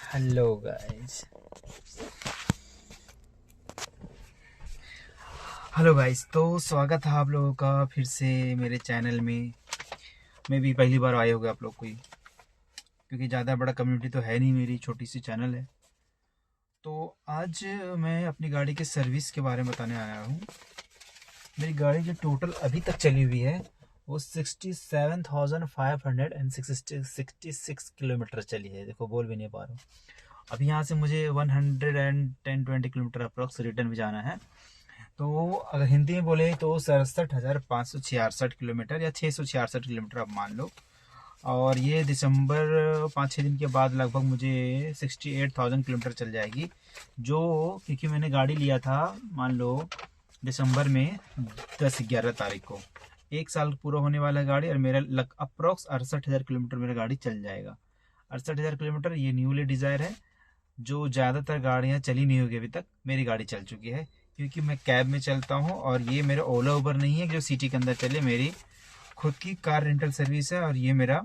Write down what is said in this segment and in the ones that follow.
Hello guys. तो स्वागत है आप लोगों का फिर से मेरे चैनल में। मैं भी पहली बार आए होंगे आप लोग कोई, क्योंकि ज़्यादा बड़ा कम्युनिटी तो है नहीं, मेरी छोटी सी चैनल है। तो आज मैं अपनी गाड़ी के सर्विस के बारे में बताने आया हूँ। मेरी गाड़ी जो टोटल अभी तक चली हुई है वो 67,566 किलोमीटर चली है। देखो, बोल भी नहीं पा रहा हूँ। अभी यहाँ से मुझे 110-120 किलोमीटर अप्रॉक्स रिटर्न भी जाना है। तो अगर हिंदी में बोले तो 67,566 किलोमीटर या 666 किलोमीटर आप मान लो। और ये दिसंबर 5-6 दिन के बाद लगभग मुझे 68,000 किलोमीटर चल जाएगी। जो क्योंकि मैंने गाड़ी लिया था, मान लो दिसंबर में 10-11 तारीख को, 1 साल पूरा होने वाला है गाड़ी, और मेरा अप्रॉक्स 68,000 किलोमीटर मेरा गाड़ी चल जाएगा। 68,000 किलोमीटर ये न्यूली डिज़ायर है। जो ज़्यादातर गाड़ियाँ चली नहीं होगी अभी तक, मेरी गाड़ी चल चुकी है, क्योंकि मैं कैब में चलता हूँ। और ये मेरा ओला उबर नहीं है जो सिटी के अंदर चले, मेरी खुद की कार रेंटल सर्विस है। और ये मेरा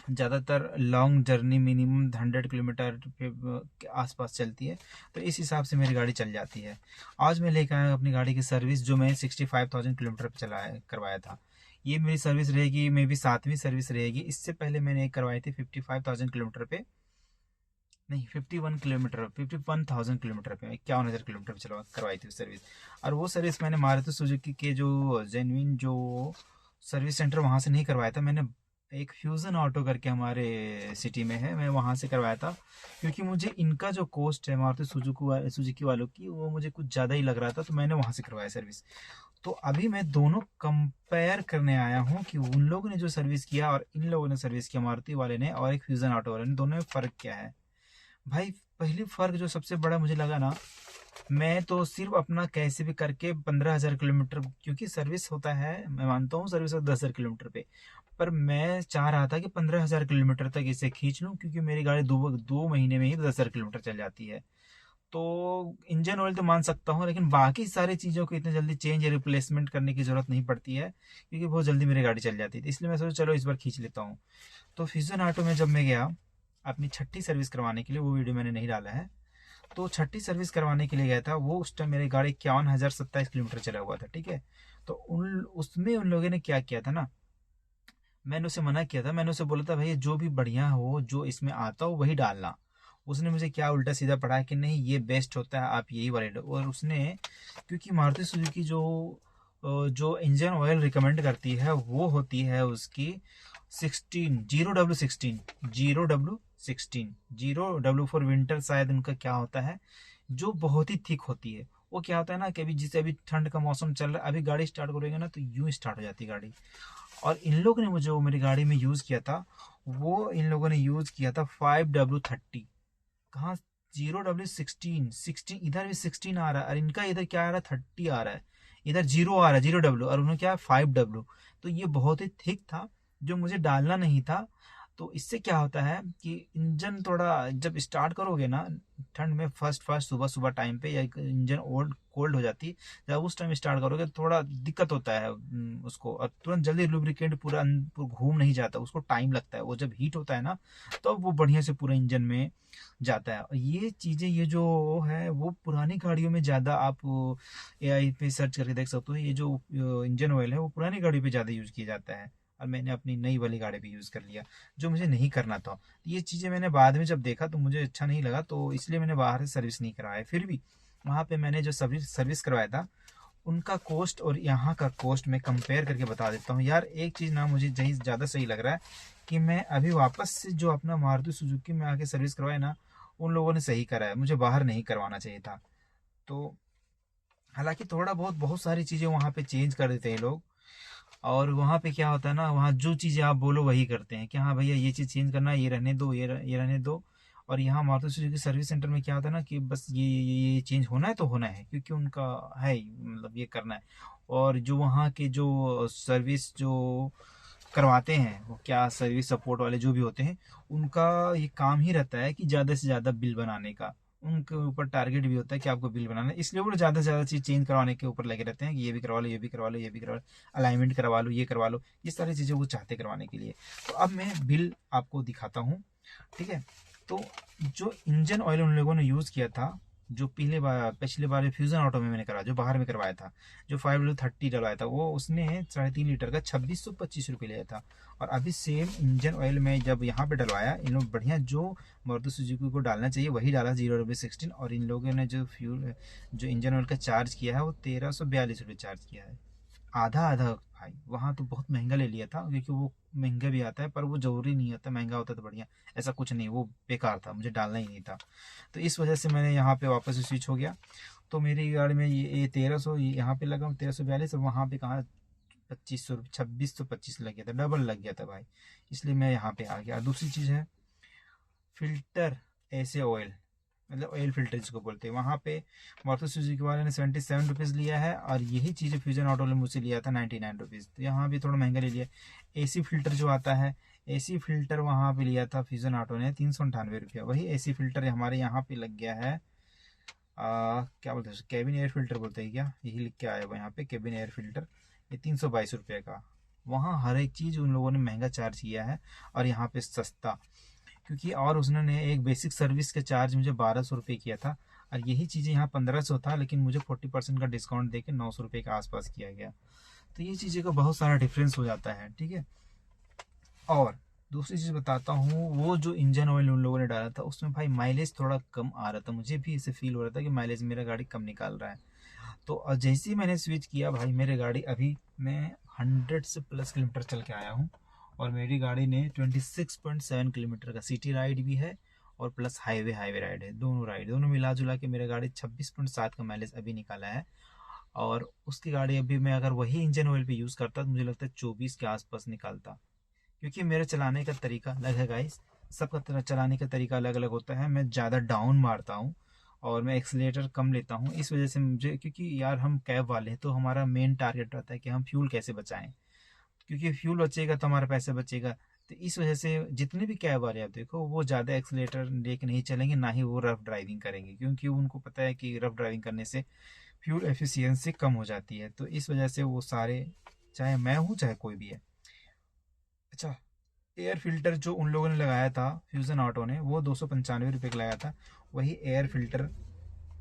ज़्यादातर लॉन्ग जर्नी मिनिमम 100 किलोमीटर के आसपास चलती है, तो इस हिसाब से मेरी गाड़ी चल जाती है। आज मैं लेकर आया अपनी गाड़ी की सर्विस, जो मैं 65,000 किलोमीटर पर करवाया था। ये मेरी सर्विस रहेगी, मे भी 7वीं सर्विस रहेगी। इससे पहले मैंने एक करवाई थी 55,000 किलोमीटर पे, नहीं 51,000 किलोमीटर पे, 51,000 किलोमीटर पे चलवा करवाई थी सर्विस। और वो सर्विस मैंने मारुति सुजुकी के जो जेन्युइन जो सर्विस सेंटर, वहाँ से नहीं करवाया था मैंने। एक फ्यूज़न ऑटो करके हमारे सिटी में है, मैं वहाँ से करवाया था। क्योंकि मुझे इनका जो कॉस्ट है मारुति सुजुकी वालों की, वो मुझे कुछ ज़्यादा ही लग रहा था, तो मैंने वहाँ से करवाया सर्विस। तो अभी मैं दोनों कंपेयर करने आया हूँ कि उन लोगों ने जो सर्विस किया और इन लोगों ने सर्विस किया, मारुति वाले ने और एक फ्यूज़न ऑटो वाले ने, दोनों में फ़र्क क्या है। भाई, पहली फ़र्क जो सबसे बड़ा मुझे लगा ना, मैं तो सिर्फ अपना कैसे भी करके 15,000 किलोमीटर, क्योंकि सर्विस होता है, मैं मानता हूँ सर्विस होता है 10,000 किलोमीटर पे, पर मैं चाह रहा था कि 15,000 किलोमीटर तक इसे खींच लूँ, क्योंकि मेरी गाड़ी 2 महीने में ही 10,000 किलोमीटर चल जाती है। तो इंजन ऑयल तो मान सकता हूँ, लेकिन बाकी सारी चीज़ों को इतनी जल्दी चेंज या रिप्लेसमेंट करने की ज़रूरत नहीं पड़ती है, क्योंकि बहुत जल्दी मेरी गाड़ी चल जाती थी। इसलिए मैं सोचा चलो इस बार खींच लेता हूँ। तो फ्यूजन ऑटो में जब मैं गया अपनी छठी सर्विस करवाने के लिए, वो वीडियो मैंने नहीं डाला है। तो छठी सर्विस करवाने के लिए गया था, वो उस टाइम मेरी गाड़ी 51,027 किलोमीटर चला हुआ था, ठीक है। तो उन लोगों ने क्या किया था ना, मैंने उसे मना किया था, मैंने उसे बोला था भाई जो भी बढ़िया हो, जो इसमें आता हो वही डालना। उसने मुझे क्या उल्टा सीधा पढ़ाया कि नहीं ये बेस्ट होता है, आप यही वाले और उसने, क्योंकि मारुति सुजुकी जो इंजन ऑयल रिकमेंड करती है वो होती है उसकी 0W16 विंटर, शायद उनका क्या होता है, जो बहुत ही थिक होती है। वो क्या होता है ना कि अभी जैसे अभी ठंड का मौसम चल रहा है, अभी गाड़ी स्टार्ट करोगे ना तो यूं स्टार्ट हो जाती है गाड़ी। और इन लोगों ने मुझे वो मेरी गाड़ी में यूज़ किया था, वो इन लोगों ने यूज़ किया था 5W30। कहाँ, 0W16 इधर भी 16 आ रहा है, और इनका इधर क्या आ रहा है, 30 आ रहा है। इधर जीरो आ रहा है, 0W, और उन्हें क्या है 5W। तो ये बहुत ही थिक था, जो मुझे डालना नहीं था। तो इससे क्या होता है कि इंजन थोड़ा जब स्टार्ट करोगे ना ठंड में, फर्स्ट फर्स्ट सुबह सुबह टाइम पे, या इंजन ओल्ड कोल्ड हो जाती है, जब उस टाइम स्टार्ट करोगे तो थोड़ा दिक्कत होता है उसको, और तुरंत जल्दी लुब्रिकेंट पूरा घूम नहीं जाता, उसको टाइम लगता है। वो जब हीट होता है ना, तो वो बढ़िया से पूरे इंजन में जाता है। और ये चीज़ें, ये जो है वो पुरानी गाड़ियों में ज़्यादा, आप एआई पे सर्च करके देख सकते हो, ये जो इंजन ऑयल है वो पुरानी गाड़ी पे ज़्यादा यूज़ किया जाता है। और मैंने अपनी नई वाली गाड़ी पे यूज़ कर लिया, जो मुझे नहीं करना था। ये चीज़ें मैंने बाद में जब देखा तो मुझे अच्छा नहीं लगा, तो इसलिए मैंने बाहर से सर्विस नहीं करवाया। फिर भी वहाँ पे मैंने जो सर्विस करवाया था, उनका कॉस्ट और यहाँ का कॉस्ट मैं कंपेयर करके बता देता हूँ। यार एक चीज़ ना मुझे जहीं ज़्यादा सही लग रहा है, कि मैं अभी वापस से जो अपना मारुति सुजुकी में आके सर्विस करवाया ना, उन लोगों ने सही करा है, मुझे बाहर नहीं करवाना चाहिए था। तो हालांकि थोड़ा बहुत बहुत सारी चीज़ें वहाँ पे चेंज कर देते हैं लोग। और वहाँ पे क्या होता है ना, वहाँ जो चीज़ें आप बोलो वही करते हैं, कि हाँ भैया ये चीज़ चेंज करना है, ये रहने दो, ये रहने दो। और यहाँ मारुति सुजुकी सर्विस सेंटर में क्या होता है ना, कि बस ये चेंज होना है तो होना है, क्योंकि उनका है ही, मतलब ये करना है। और जो वहाँ के जो सर्विस जो करवाते हैं, वो क्या सर्विस सपोर्ट वाले जो भी होते हैं, उनका ये काम ही रहता है कि ज़्यादा से ज़्यादा बिल बनाने का। उनके ऊपर टारगेट भी होता है कि आपको बिल बनाना है, इसलिए वो ज़्यादा से ज़्यादा चीज़ चेंज करवाने के ऊपर लगे रहते हैं, कि ये भी करवा लो, ये भी करवा लो, ये भी करवा लो, अलाइनमेंट करवा लो, ये करवा लो, ये सारी चीज़ें वो चाहते करवाने के लिए। तो अब मैं बिल आपको दिखाता हूँ, ठीक है। तो जो इंजन ऑयल उन लोगों ने यूज़ किया था, जो पिछले बार फ्यूजन ऑटो में मैंने कराया, जो बाहर में करवाया था, जो 5W30 डलवाया था, वो उसने 3.5 लीटर का 2625 रुपये लिया था। और अभी सेम इंजन ऑयल में जब यहाँ पे डलवाया, इन लोग बढ़िया जो मारुति सुजुकी को डालना चाहिए वही डाला, 0W16। और इन लोगों ने जो इंजन ऑयल का चार्ज किया है वो 1342 रुपये चार्ज किया है, आधा आधा भाई। वहाँ तो बहुत महंगा ले लिया था, क्योंकि वो महंगा भी आता है, पर वो जरूरी नहीं होता, महंगा होता तो बढ़िया। ऐसा कुछ नहीं, वो बेकार था, मुझे डालना ही नहीं था। तो इस वजह से मैंने यहाँ पे वापस स्विच हो गया। तो मेरी गाड़ी में ये 1300 यहाँ पे लगा 1342, और वहाँ पे कहाँ 2500 2625 लग गया था, डबल लग गया था भाई। इसलिए मैं यहाँ पे आ गया। दूसरी चीज़ है फिल्टर, ऐसे ऑयल, मतलब ऑयल फिल्टर जिसको बोलते हैं, वहाँ पे मारुति सुजुकी वाले ने 77 रुपीज़ लिया है, और यही चीज़ फ्यूजन ऑटो ने मुझसे लिया था 99 रुपीज़। तो यहाँ भी थोड़ा महंगा ले लिया। एसी फिल्टर जो आता है, एसी फिल्टर वहाँ पे लिया था फ्यूजन ऑटो ने 398 रुपया। वही एसी फिल्टर हमारे यहाँ पे लग गया है क्या बोलते हैं, कैबिन एयर फिल्टर बोलते हैं क्या, यही लिख के आया हुआ यहाँ पे, कैबिन एयर फिल्टर, ये 322 रुपये का। वहाँ हर एक चीज़ उन लोगों ने महंगा चार्ज किया है, और यहाँ पे सस्ता, क्योंकि और उसने एक बेसिक सर्विस का चार्ज मुझे 1200 रुपये किया था, और यही चीज़ें यहाँ 1500 था, लेकिन मुझे 40% का डिस्काउंट देके 900 रुपये के आसपास किया गया। तो ये चीज़ें का बहुत सारा डिफरेंस हो जाता है, ठीक है। और दूसरी चीज़ बताता हूँ, वो जो इंजन ऑयल उन लोगों ने डाला था उसमें भाई माइलेज थोड़ा कम आ रहा था, मुझे भी ऐसे फील हो रहा था कि माइलेज मेरा गाड़ी कम निकाल रहा है। तो जैसे ही मैंने स्विच किया भाई, मेरे गाड़ी अभी मैं 100 से प्लस किलोमीटर चल के आया हूँ, और मेरी गाड़ी ने 26.7 किलोमीटर का सिटी राइड भी है, और प्लस हाईवे राइड है, दोनों मिला जुला के मेरे गाड़ी 26.7 का माइलेज अभी निकाला है। और उसकी गाड़ी अभी मैं अगर वही इंजन ऑयल पे यूज़ करता तो मुझे लगता है 24 के आसपास निकालता, क्योंकि मेरे चलाने का तरीका अलग है गाइस। सबका चलाने का तरीका अलग अलग होता है। मैं ज़्यादा डाउन मारता हूँ, और मैं एक्सीलेटर कम लेता हूँ, इस वजह से मुझे, क्योंकि यार हम कैब वाले हैं, तो हमारा मेन टारगेट रहता है कि हम फ्यूल कैसे बचाएं, क्योंकि फ्यूल बचेगा तो हमारा पैसा बचेगा। तो इस वजह से जितने भी कैब वाले आप देखो, वो ज़्यादा एक्सीलेटर लेके नहीं चलेंगे, ना ही वो रफ ड्राइविंग करेंगे, क्योंकि उनको पता है कि रफ ड्राइविंग करने से फ्यूल एफिशिएंसी कम हो जाती है। तो इस वजह से वो सारे, चाहे मैं हूँ चाहे कोई भी है। अच्छा, एयर फिल्टर जो उन लोगों ने लगाया था फ्यूजन ऑटो ने, वो 295 रुपये का लगाया था। वही एयर फिल्टर,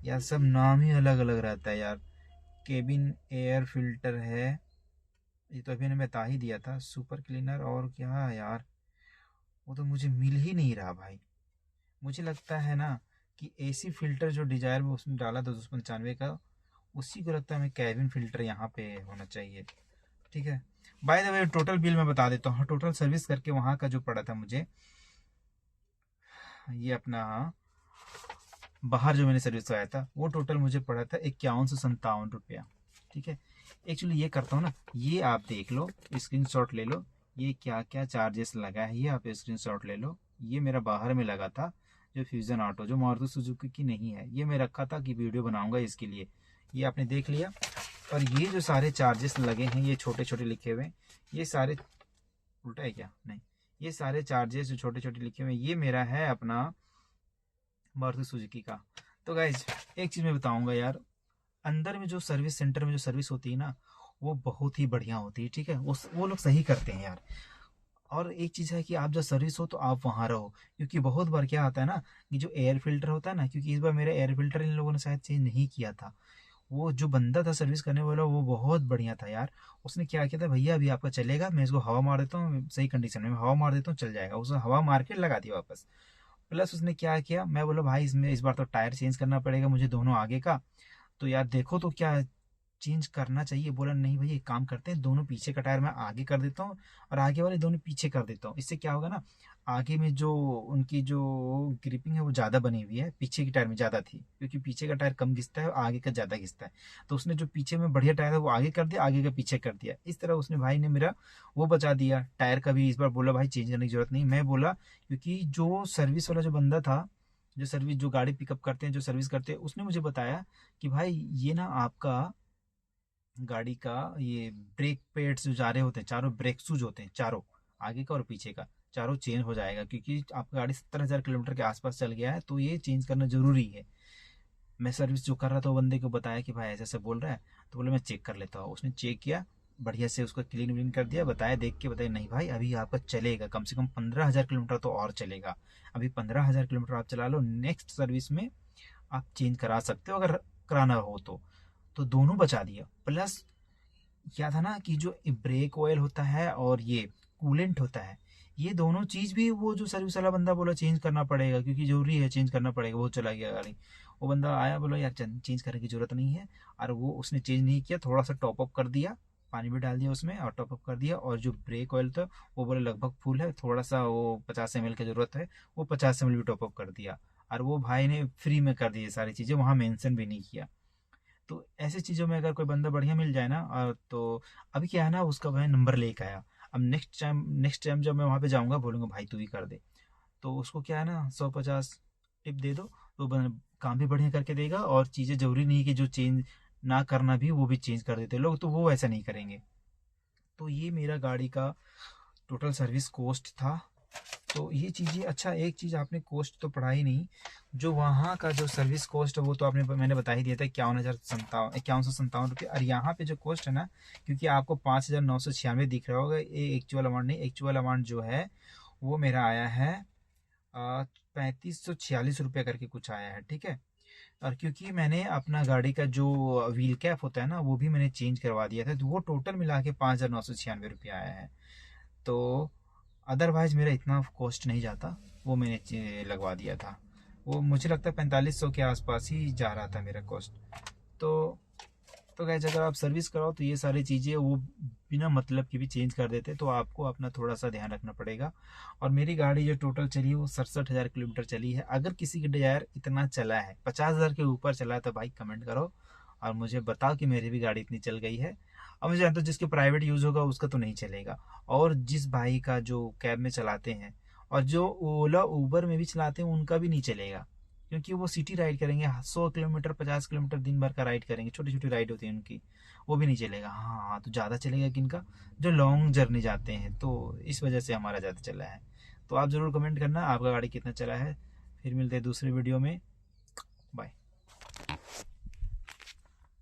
यार सब नाम ही अलग अलग रहता है यार। केबिन एयर फिल्टर है, ये तो अभी ने बता ही दिया था, सुपर क्लीनर, और क्या यार, वो तो मुझे मिल ही नहीं रहा भाई। मुझे लगता है ना कि एसी फिल्टर जो डिजायर में उसमें डाला था 295 का, उसी को लगता है मैं कैबिन फिल्टर यहाँ पे होना चाहिए, ठीक है। By the way total bill मैं बता देता हूँ, टोटल सर्विस करके वहाँ का जो पड़ा था मुझे, ये अपना बाहर जो मैंने सर्विस कराया था, वो टोटल मुझे पड़ा था 5157 रुपया, ठीक है। एक्चुअली ये करता हूँ ना, ये आप देख लो, स्क्रीनशॉट ले लो, ये क्या क्या चार्जेस लगा है, ये आप स्क्रीनशॉट ले लो। ये मेरा बाहर में लगा था, जो फ्यूजन ऑटो, जो मारुति सुजुकी की नहीं है, ये मैं रखा था कि वीडियो बनाऊंगा इसके लिए, ये आपने देख लिया। और ये जो सारे चार्जेस लगे हैं, ये छोटे छोटे लिखे हुए हैं, ये सारे, उल्टा है क्या, नहीं, ये सारे चार्जेस जो छोटे छोटे लिखे हुए हैं, ये मेरा है अपना मारुति सुजुकी का। तो गाइज एक चीज़ मैं बताऊंगा यार, अंदर में जो सर्विस सेंटर में जो सर्विस होती है ना, वो बहुत ही बढ़िया होती है, ठीक है। वो लोग सही करते हैं यार। और एक चीज़ है कि आप जब सर्विस हो तो आप वहाँ रहो, क्योंकि बहुत बार क्या आता है ना, कि जो एयर फिल्टर होता है ना, क्योंकि इस बार मेरा एयर फिल्टर इन लोगों ने शायद चेंज नहीं किया था। वो जो बंदा था सर्विस करने वाला, वो बहुत बढ़िया था यार। उसने क्या किया था, भैया अभी आपका चलेगा, मैं इसको हवा मार देता हूँ सही कंडीशन में, हवा मार देता हूँ चल जाएगा। उसने हवा मार के लगा दिया वापस। प्लस उसने क्या किया, मैं बोला भाई इसमें इस बार तो टायर चेंज करना पड़ेगा मुझे, दोनों आगे का। तो यार देखो तो क्या चेंज करना चाहिए। बोला नहीं भैया एक काम करते हैं, दोनों पीछे का टायर मैं आगे कर देता हूँ, और आगे वाले दोनों पीछे कर देता हूँ। इससे क्या होगा ना, आगे में जो उनकी जो ग्रिपिंग है वो ज़्यादा बनी हुई है, पीछे की टायर में ज़्यादा थी, क्योंकि पीछे का टायर कम घिसता है और आगे का ज़्यादा घिसता है। तो उसने जो पीछे में बढ़िया टायर है वो आगे कर दिया, आगे का पीछे कर दिया। इस तरह उसने भाई ने मेरा वो बचा दिया टायर का भी। इस बार बोला भाई चेंज करने की जरूरत नहीं, मैं बोला, क्योंकि जो सर्विस वाला जो बंदा था, जो गाड़ी पिकअप करते हैं, जो सर्विस करते हैं, उसने मुझे बताया कि भाई ये ना आपका गाड़ी का ये ब्रेक पैड्स जो जा रहे होते हैं, चारों ब्रेक शूज होते हैं, चारों आगे का और पीछे का, चारों चेंज हो जाएगा, क्योंकि आपका गाड़ी 70,000 किलोमीटर के आसपास चल गया है, तो ये चेंज करना जरूरी है। मैं सर्विस जो कर रहा था वो बंदे को बताया कि भाई ऐसे ऐसे बोल रहा है, तो बोले मैं चेक कर लेता हूँ। उसने चेक किया, बढ़िया से उसको क्लीन व्लीन कर दिया, बताया, देख के बताया नहीं भाई अभी आपका चलेगा, कम से कम 15,000 किलोमीटर तो और चलेगा, अभी 15,000 किलोमीटर आप चला लो, नेक्स्ट सर्विस में आप चेंज करा सकते हो अगर कराना हो तो दोनों बचा दिया। प्लस क्या था ना कि जो ब्रेक ऑयल होता है और ये कूलेंट होता है, ये दोनों चीज़ भी वो जो सर्विस वाला बंदा बोला चेंज करना पड़ेगा क्योंकि जरूरी है, चेंज करना पड़ेगा। वो चला गया गाड़ी, वो बंदा आया बोला यार चेंज करने की जरूरत नहीं है, और वो उसने चेंज नहीं किया, थोड़ा सा टॉप अप कर दिया, पानी भी डाल दिया उसमें और टॉप अप कर दिया, और जो ब्रेक ऑयल था वो बोले लगभग फुल है, थोड़ा सा वो 50 ml की जरूरत है, वो 50 ml भी टॉप अप कर दिया, और वो भाई ने फ्री में कर दी सारी चीज़ें, वहाँ मेंशन भी नहीं किया। तो ऐसी चीज़ों में अगर कोई बंदा बढ़िया मिल जाए ना, तो अभी क्या है ना उसका मैं नंबर लेके आया, अब नेक्स्ट टाइम जब मैं वहाँ पे जाऊँगा बोलूँगा भाई तू ही कर दे, तो उसको क्या है ना 150 टिप दे दो, तो काम भी बढ़िया करके देगा, और चीज़ें जरूरी नहीं कि जो चेंज ना करना भी वो भी चेंज कर देते लोग, तो वो ऐसा नहीं करेंगे। तो ये मेरा गाड़ी का टोटल सर्विस कोस्ट था। तो ये चीज़ें, अच्छा एक चीज़ आपने कोस्ट तो पढ़ा ही नहीं, जो वहाँ का जो सर्विस कोस्ट है वो तो मैंने बता ही दिया था, 51,757 रुपये। और यहाँ पे जो कोस्ट है ना, क्योंकि आपको 5,996 दिख रहा होगा, ये एक्चुअल अमाउंट नहीं, एक्चुअल अमाउंट जो है वो मेरा आया है 3546 रुपये करके कुछ आया है, ठीक है। और क्योंकि मैंने अपना गाड़ी का जो व्हील कैप होता है ना वो भी मैंने चेंज करवा दिया था, तो वो टोटल मिला के 5,996 रुपये आया है। तो अदरवाइज मेरा इतना कॉस्ट नहीं जाता, वो मैंने लगवा दिया था, वो मुझे लगता है 4500 के आसपास ही जा रहा था मेरा कॉस्ट। तो गाइस अगर आप सर्विस कराओ तो ये सारी चीज़ें वो बिना मतलब की भी चेंज कर देते, तो आपको अपना थोड़ा सा ध्यान रखना पड़ेगा। और मेरी गाड़ी जो टोटल चली वो 67,000 किलोमीटर चली है। अगर किसी की डिजायर इतना चला है, 50,000 के ऊपर चला है, तो भाई कमेंट करो और मुझे बताओ कि मेरी भी गाड़ी इतनी चल गई है। अब मुझे जानता हूँ जिसके प्राइवेट यूज़ होगा उसका तो नहीं चलेगा, और जिस भाई का जो कैब में चलाते हैं और जो ओला उबर में भी चलाते हैं उनका भी नहीं चलेगा, क्योंकि वो सिटी राइड करेंगे, 100 किलोमीटर 50 किलोमीटर दिन भर का राइड करेंगे, छोटी छोटी राइड होती है उनकी, वो भी नहीं चलेगा। हाँ तो ज़्यादा चलेगा किनका, जो लॉन्ग जर्नी जाते हैं, तो इस वजह से हमारा ज़्यादा चला है। तो आप ज़रूर कमेंट करना आपका गाड़ी कितना चला है। फिर मिलते हैं दूसरे वीडियो में, बाय।